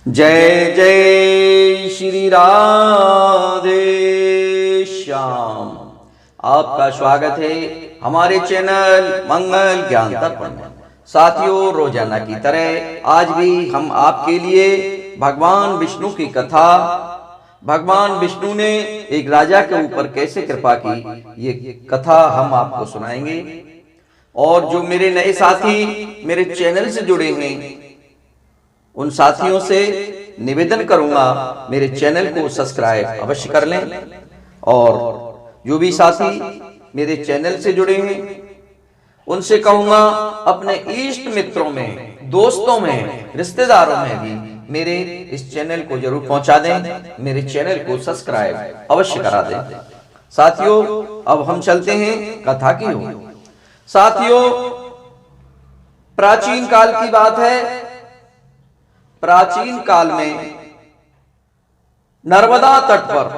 जय जय श्री राधे श्याम। आपका स्वागत है हमारे चैनल मंगल ज्ञान दर्पण में। साथियों, रोजाना की तरह आज भी हम आपके लिए भगवान विष्णु की कथा, भगवान विष्णु ने एक राजा के ऊपर कैसे कृपा की, ये कथा हम आपको सुनाएंगे। और जो मेरे नए साथी मेरे चैनल से जुड़े हैं, उन साथियों से निवेदन करूंगा मेरे चैनल को सब्सक्राइब अवश्य कर लें। और जो भी साथी मेरे चैनल से जुड़े हैं उनसे कहूंगा अपने इष्ट मित्रों में, दोस्तों में, रिश्तेदारों में भी मेरे इस चैनल को जरूर पहुंचा दें, मेरे चैनल को सब्सक्राइब अवश्य करा दें। साथियों, अब हम चलते हैं कथा की ओर। साथियों, प्राचीन काल की बात है। प्राचीन काल में नर्मदा तट पर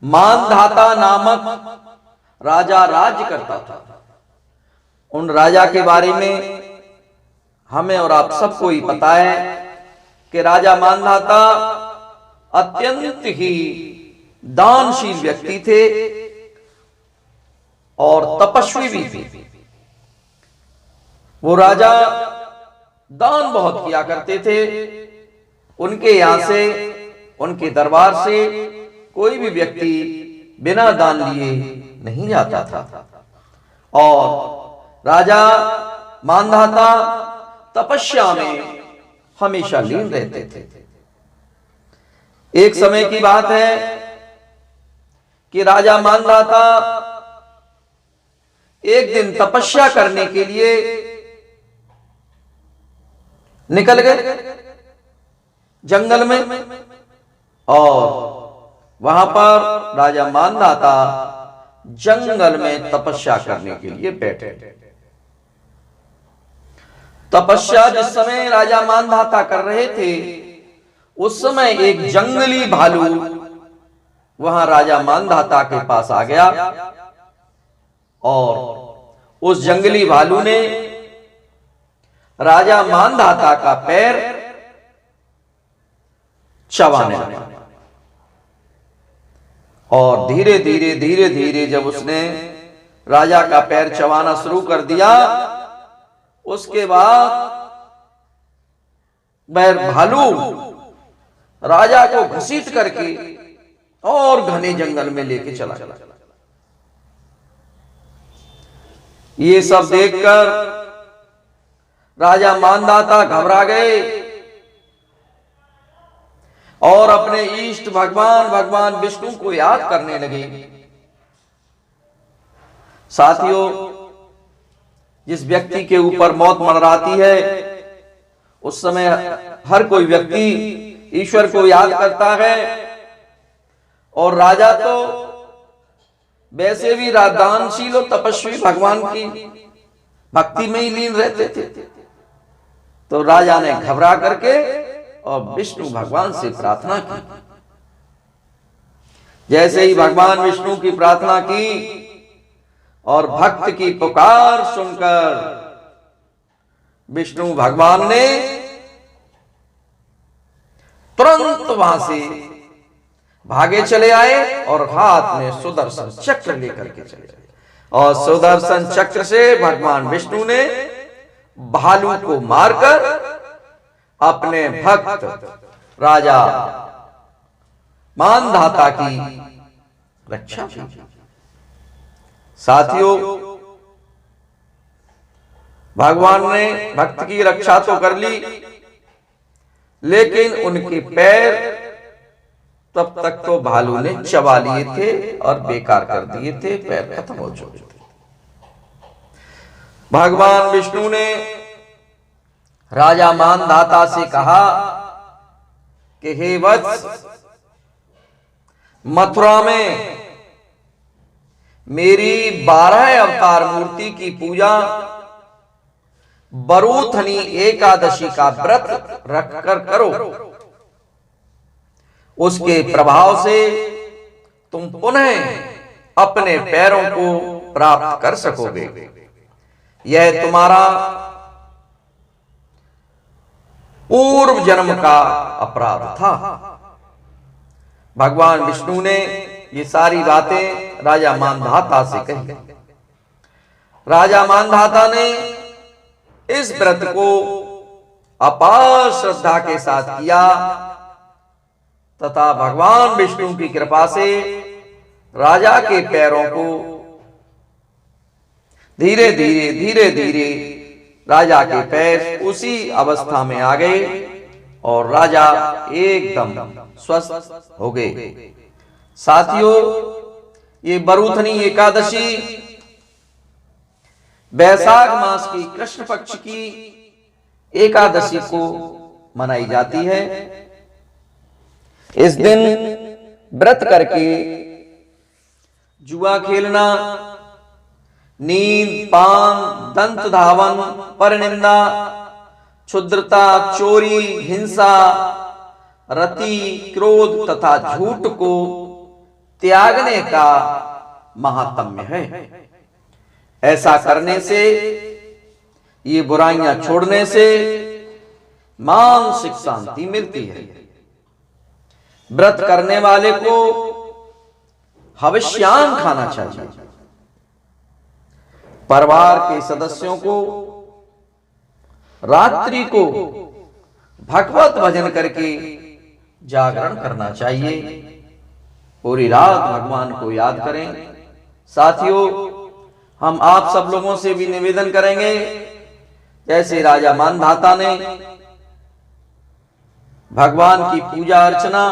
मानधाता नामक राजा राज्य करता था। उन राजा के बारे में हमें और आप सबको ही पता है कि राजा मानधाता अत्यंत ही दानशील व्यक्ति थे और तपस्वी भी थे। वो राजा दान बहुत किया करते थे। उनके यहां से, उनके दरबार से कोई भी व्यक्ति बिना दान लिए नहीं जाता था। और राजा मानधाता तपस्या में हमेशा लीन रहते थे। एक समय की बात है कि राजा मानधाता एक दिन तपस्या करने के लिए निकल गए जंगल में। और वहां पर राजा मानधाता जंगल में तपस्या करने के लिए बैठे। तपस्या जिस समय राजा मानधाता कर रहे थे, उस समय एक जंगली भालू वहां राजा मानधाता के पास आ गया। और उस जंगली भालू ने राजा मानधाता का पैर चबाने लगा। और धीरे धीरे धीरे धीरे जब उसने राजा का पैर चबाना शुरू कर दिया, उसके बाद वह भालू राजा को घसीट करके और घने जंगल में लेके चला गया। ये सब देखकर राजा मानधाता घबरा गए और अपने इष्ट भगवान विष्णु को याद करने लगे। साथियों, जिस व्यक्ति के ऊपर मौत मंडराती है, उस समय हर कोई व्यक्ति ईश्वर को याद करता है। और राजा तो वैसे भी दानशील और तपस्वी भगवान की भक्ति में ही लीन रहते थे। तो राजा ने घबरा करके और विष्णु भगवान से प्रार्थना की। जैसे ही भगवान विष्णु की प्रार्थना की और भक्त की पुकार सुनकर विष्णु भगवान ने तुरंत वहां से भागे चले आए और हाथ में सुदर्शन चक्र लेकर के चले आए। और सुदर्शन चक्र से भगवान विष्णु ने भालू को मारकर अपने भक्त राजा मानधाता की रक्षा की। साथियों, भगवान ने भक्त की रक्षा तो कर ली, लेकिन उनके पैर तब तक तो भालू ने चबा लिए थे और बेकार कर दिए थे, पैर खत्म हो चुके थे। भगवान विष्णु ने राजा मानधाता से कहा कि हे वत्स, मथुरा में मेरी 12 अवतार मूर्ति की पूजा बरूथनी एकादशी का व्रत रखकर करो। उसके प्रभाव से तुम पुनः अपने पैरों को प्राप्त कर सकोगे। यह तुम्हारा पूर्व जन्म का अपराध था। भगवान विष्णु ने ये सारी बातें राजा मांधाता से कही। राजा मांधाता ने इस व्रत को अपार श्रद्धा के साथ किया तथा भगवान विष्णु की कृपा से राजा के पैरों को धीरे धीरे राजा के पैर उसी अवस्था में आ गए और राजा एकदम स्वस्थ हो गए। साथियों, ये बरूथनी एकादशी वैशाख मास की कृष्ण पक्ष की एकादशी को मनाई जाती है। इस दिन व्रत करके जुआ खेलना, नींद, पान, दंत धावन, परनिंदा, क्षुद्रता, चोरी, हिंसा, रति, क्रोध तथा झूठ को त्यागने का महात्म्य है। ऐसा करने से, ये बुराइयां छोड़ने से मानसिक शांति मिलती है। व्रत करने वाले को हविष्यान्न खाना चाहिए। परिवार के सदस्यों को रात्रि को भगवत भजन करके जागरण करना चाहिए। पूरी रात भगवान को याद करें। साथियों, हम आप सब लोगों से भी निवेदन करेंगे, जैसे राजा मांधाता ने भगवान की पूजा अर्चना,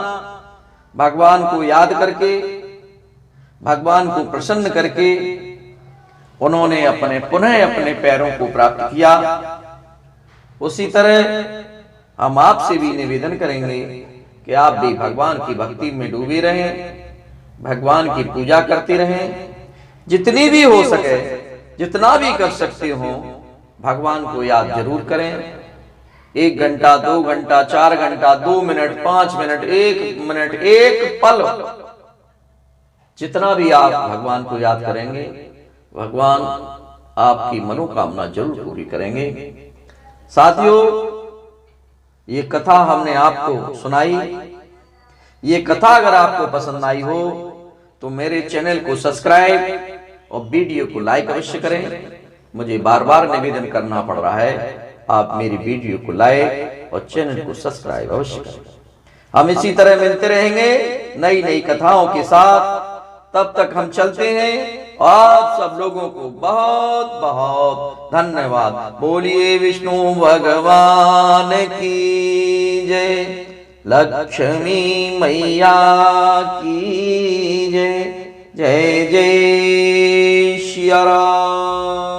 भगवान को याद करके, भगवान को प्रसन्न करके उन्होंने पुनः अपने पैरों को प्राप्त किया। उसी तरह हम आपसे भी निवेदन करेंगे कि आप भी भगवान की भक्ति में डूबे रहें, भगवान की पूजा करते रहें। जितनी भी हो सके, जितना भी कर सकते हो, भगवान को याद जरूर करें। 1 घंटा, 2 घंटा, 4 घंटा, 2 मिनट, 5 मिनट, 1 मिनट, 1 पल, जितना भी आप भगवान को याद करेंगे, भगवान आपकी मनोकामना जरूर पूरी करेंगे। साथियों, ये कथा हमने आपको सुनाई। ये कथा अगर आपको पसंद आई हो तो मेरे चैनल को सब्सक्राइब और वीडियो को लाइक अवश्य करें। मुझे बार बार निवेदन करना पड़ रहा है, आप मेरी वीडियो को लाइक और चैनल को सब्सक्राइब अवश्य करें। हम इसी तरह मिलते रहेंगे नई नई कथाओं के साथ। तब तक हम चलते हैं। आप सब लोगों को बहुत बहुत धन्यवाद। बोलिए विष्णु भगवान की जय, लक्ष्मी मैया की जय। जय जय श्री राम।